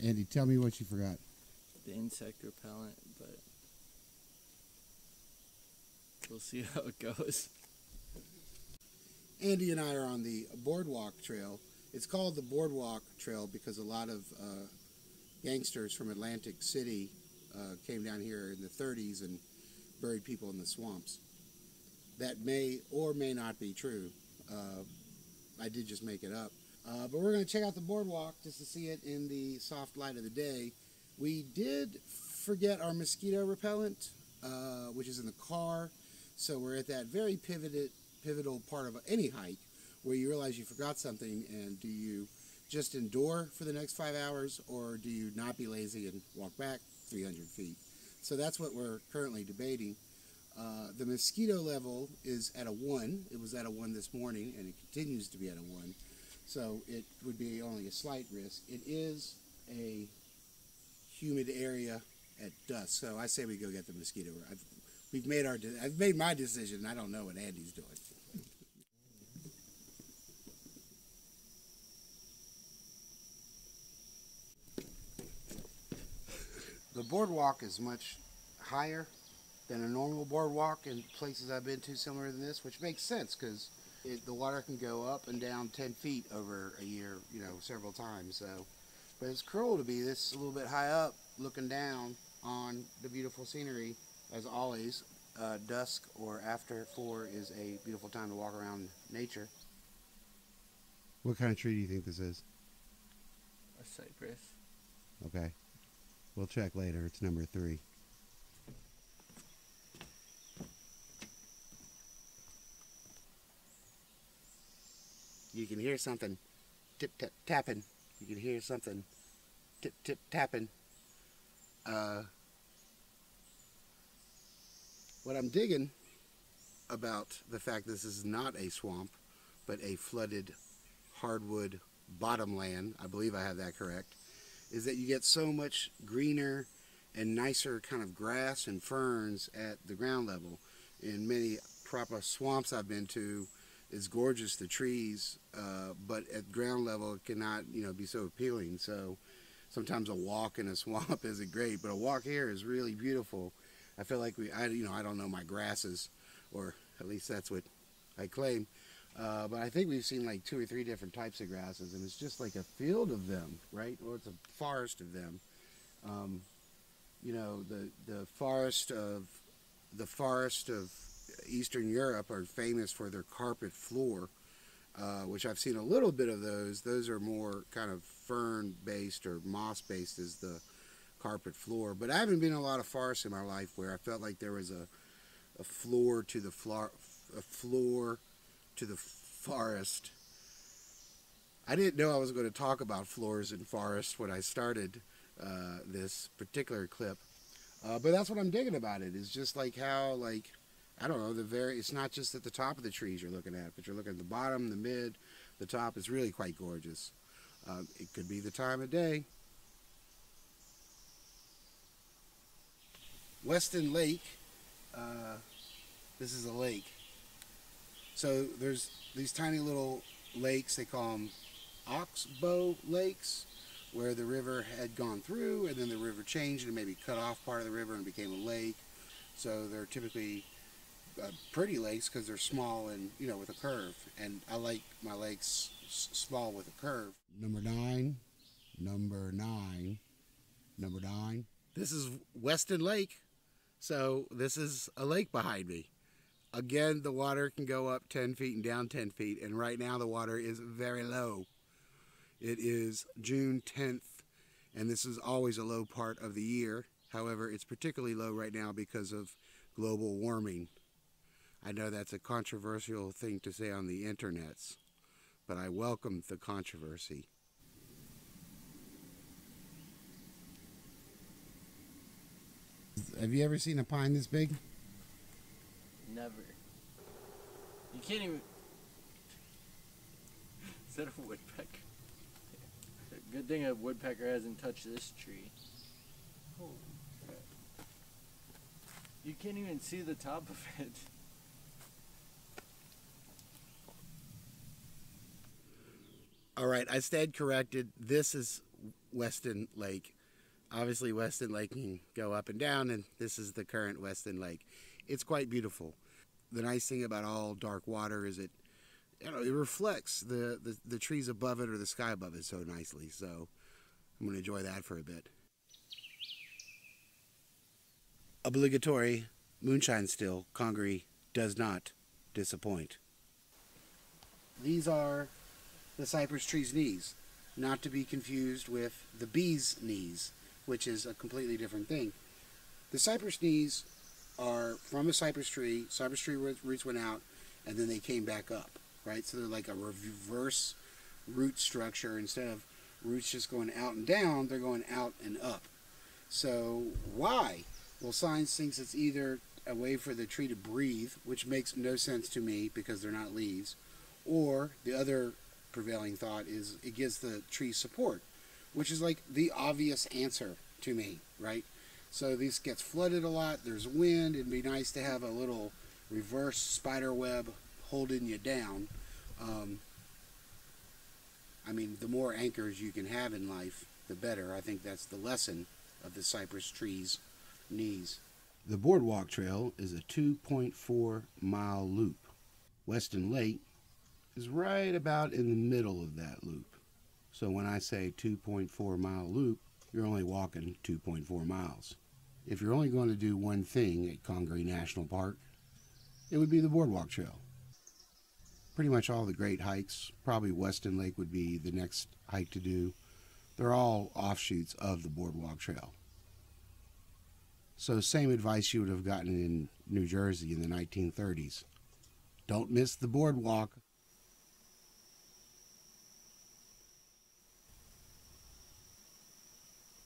Andy, tell me what you forgot. The insect repellent, but we'll see how it goes. Andy and I are on the Boardwalk Trail. It's called the Boardwalk Trail because a lot of gangsters from Atlantic City came down here in the 30s and buried people in the swamps. That may or may not be true. I did just make it up. But we're going to check out the boardwalk just to see it in the soft light of the day. We did forget our mosquito repellent, which is in the car. So we're at that very pivotal part of any hike where you realize you forgot something, and do you just endure for the next 5 hours, or do you not be lazy and walk back 300 feet? So that's what we're currently debating. The mosquito level is at a 1. It was at a 1 this morning, and it continues to be at a 1. So it would be only a slight risk. It is a humid area at dusk, so I say we go get the mosquito. I've made my decision. I don't know what Andy's doing. The boardwalk is much higher than a normal boardwalk in places I've been to similar to this, which makes sense because the water can go up and down 10 feet over a year, several times. So, but it's cruel to be this a little bit high up, looking down on the beautiful scenery. As always, dusk or after 4 is a beautiful time to walk around nature. What kind of tree do you think this is? A cypress. Okay. We'll check later. It's number 3. You can hear something tip-tap-tapping. You can hear something tip-tip-tapping. What I'm digging about the fact this is not a swamp, but a flooded hardwood bottomland, I believe I have that correct, is that you get so much greener and nicer kind of grass and ferns at the ground level. In many proper swamps I've been to, it's gorgeous, the trees, but at ground level it cannot, be so appealing. So sometimes a walk in a swamp isn't great, but a walk here is really beautiful. I feel like I don't know my grasses, or at least that's what I claim. But I think we've seen like 2 or 3 different types of grasses, and it's just like a field of them, right? Or it's a forest of them. The forest of Eastern Europe are famous for their carpet floor, which I've seen a little bit of those. Those are more kind of fern-based or moss-based as the carpet floor. But I haven't been in a lot of forests in my life where I felt like there was a floor to the forest. I didn't know I was going to talk about floors and forests when I started this particular clip. But that's what I'm digging about it. Is just like how, I don't know, it's not just at the top of the trees you're looking at, but you're looking at the bottom, the mid, the top. It's really quite gorgeous. It could be the time of day. Weston Lake, this is a lake. So there's these tiny little lakes, they call them oxbow lakes, where the river had gone through and then the river changed and maybe cut off part of the river and became a lake. So they're typically pretty lakes because they're small and, with a curve. And I like my lakes small with a curve. Number 9. This is Weston Lake. So this is a lake behind me. Again, the water can go up 10 feet and down 10 feet. And right now the water is very low. It is June 10th, and this is always a low part of the year. However, it's particularly low right now because of global warming. I know that's a controversial thing to say on the internets, but I welcome the controversy. Have you ever seen a pine this big? Never. You can't even... Is that a woodpecker? Good thing a woodpecker hasn't touched this tree. Holy crap. You can't even see the top of it. All right, I stand corrected. This is Weston Lake. Obviously, Weston Lake can go up and down, and this is the current Weston Lake. It's quite beautiful. The nice thing about all dark water is it reflects the trees above it or the sky above it so nicely. So I'm going to enjoy that for a bit. Obligatory moonshine still. Congaree does not disappoint. These are the cypress tree's knees, not to be confused with the bee's knees, which is a completely different thing. The cypress knees are from a cypress tree. Cypress tree roots went out, and then they came back up, right? So they're like a reverse root structure. Instead of roots just going out and down, they're going out and up. So why? Well, science thinks it's either a way for the tree to breathe, which makes no sense to me because they're not leaves, or the other prevailing thought is it gives the tree support, which is like the obvious answer to me, right? So this gets flooded a lot, there's wind, it'd be nice to have a little reverse spider web holding you down. I mean, the more anchors you can have in life, the better. I think that's the lesson of the cypress tree's knees. The Boardwalk Trail is a 2.4-mile loop. Weston Lake is right about in the middle of that loop. So when I say 2.4-mile loop, you're only walking 2.4 miles. If you're only going to do one thing at Congaree National Park, it would be the Boardwalk Trail. Pretty much all the great hikes, probably Weston Lake would be the next hike to do. They're all offshoots of the Boardwalk Trail. So same advice you would have gotten in New Jersey in the 1930s. Don't miss the boardwalk.